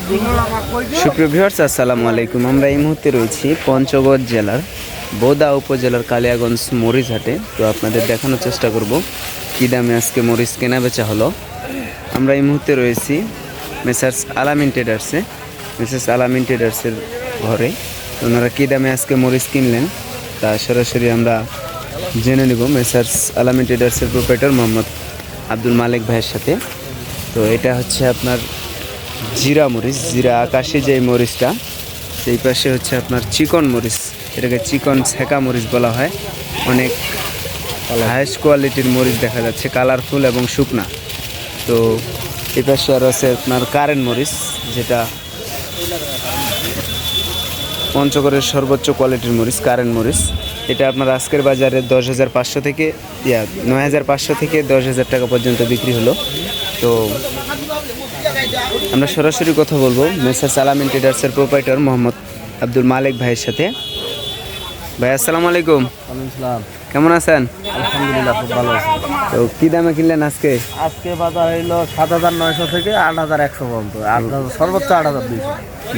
সুপ্রিয় ভিউয়ার্স, আসসালামু আলাইকুম। আমরা এই মুহূর্তে রয়েছি পঞ্চগড় জেলার বোদা উপজেলার কালিয়াগঞ্জ মরিচ হাটে। তো আপনাদের দেখানোর চেষ্টা করব কী দামে আজকে মরিচ কেনা বেচা হলো। আমরা এই মুহূর্তে রয়েছি মেসার্স আলামিন ট্রেডার্সে। মেসার্স আলামিন ট্রেডার্সের ঘরে ওনারা কী দামে আজকে মরিচ কিনলেন তা সরাসরি আমরা জেনে নেব মেসার্স আলামিন ট্রেডার্সের প্রোপ্রাইটর মোহাম্মদ আব্দুল মালিক ভাইয়ের সাথে। তো এটা হচ্ছে আপনার জিরা মরিচ, জিরা আকাশি যে মরিচটা, সেই পাশে হচ্ছে আপনার চিকন মরিচ, এটাকে চিকন ছেঁকা মরিচ বলা হয়। অনেক হাইস্ট কোয়ালিটির মরিচ দেখা যাচ্ছে, কালারফুল এবং শুকনা। তো এই পাশে আর আছে আপনার কারেন্ট মরিচ, যেটা পঞ্চগড়ের সর্বোচ্চ কোয়ালিটির মরিচ, কারেন্ট মরিচ। এটা আপনার আজকের বাজারে 10,500 থেকে 9,500 থেকে 10,000 টাকা পর্যন্ত বিক্রি হলো। তো আমরা সরাসরি কথা বলবো মেসার্স আলামিন ট্রেডার্সের প্রোপ্রাইটর মোহাম্মদ আব্দুল মালিক ভাইয়ের সাথে। ভাই আসসালামু আলাইকুম। কেমন আছেন? আলহামদুলিল্লাহ, খুব ভালো আছে। তো কী দামে কিনলেন আজকে? আজকে বাজার হইলো 7,900 থেকে 8,100 পর্যন্ত, সর্বোচ্চ 8,200।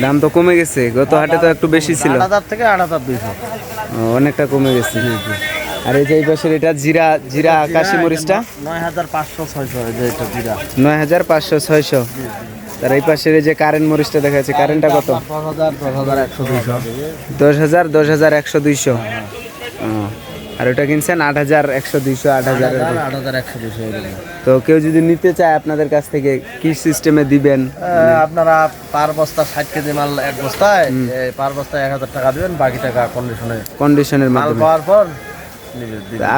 দাম তো কমে গেছে, গত হাটে তো একটু বেশি ছিল। 8,000 থেকে 8,200 অনেকটা কমে গেছে। আর এই যে এই পাশের এটা জিরা, জিরা আকাশি মরিচটা 9,500-600, এটা জিরা 9,500-600। আর এই পাশের এই যে কারেন্ট মরিচটা দেখা যাচ্ছে, কারেন্টটা কত? 10,000, 10,000, 10,100, 200। আর ওটা কিনছেন 8,100, 200, 8,000। 8,100-200। তো কেউ যদি নিতে চায় আপনাদের কাছ থেকে কি সিস্টেমে দিবেন? আপনারা পার বস্তা 60 কেজি মাল এক বস্তায়, পার বস্তায় 1,000 টাকা দিবেন, বাকি টাকা কন্ডিশনের মাল মাধ্যমে পাওয়ার পর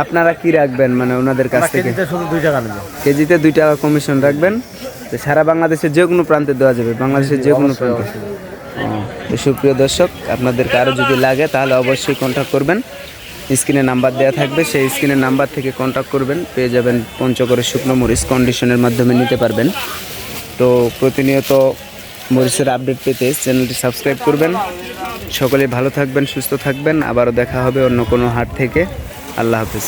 আপনারা কি রাখবেন, মানে ওনাদের কাছ থেকে? কেজিতে শুধু 2 টাকা নেব, কেজিতে 2 টাকা কমিশন রাখবেন। তো সারা বাংলাদেশের যে কোনো প্রান্তে দেওয়া যাবে, বাংলাদেশের যে কোনো প্রান্তে। তো সুপ্রিয় দর্শক, আপনাদের কারো যদি লাগে তাহলে অবশ্যই কন্ট্যাক্ট করবেন। স্ক্রিনে নাম্বার দেওয়া থাকবে, সেই স্ক্রিনের নাম্বার থেকে কন্ট্যাক্ট করবেন, পেয়ে যাবেন পঞ্চগড়ের শুকনো মরিচ, কন্ডিশনের মাধ্যমে নিতে পারবেন। তো প্রতিনিয়ত মরিচের আপডেট পেতে চ্যানেলটি সাবস্ক্রাইব করবেন। সকলে ভালো থাকবেন, সুস্থ থাকবেন। আবারও দেখা হবে অন্য কোনো হাট থেকে। আল্লাহ হাফেজ।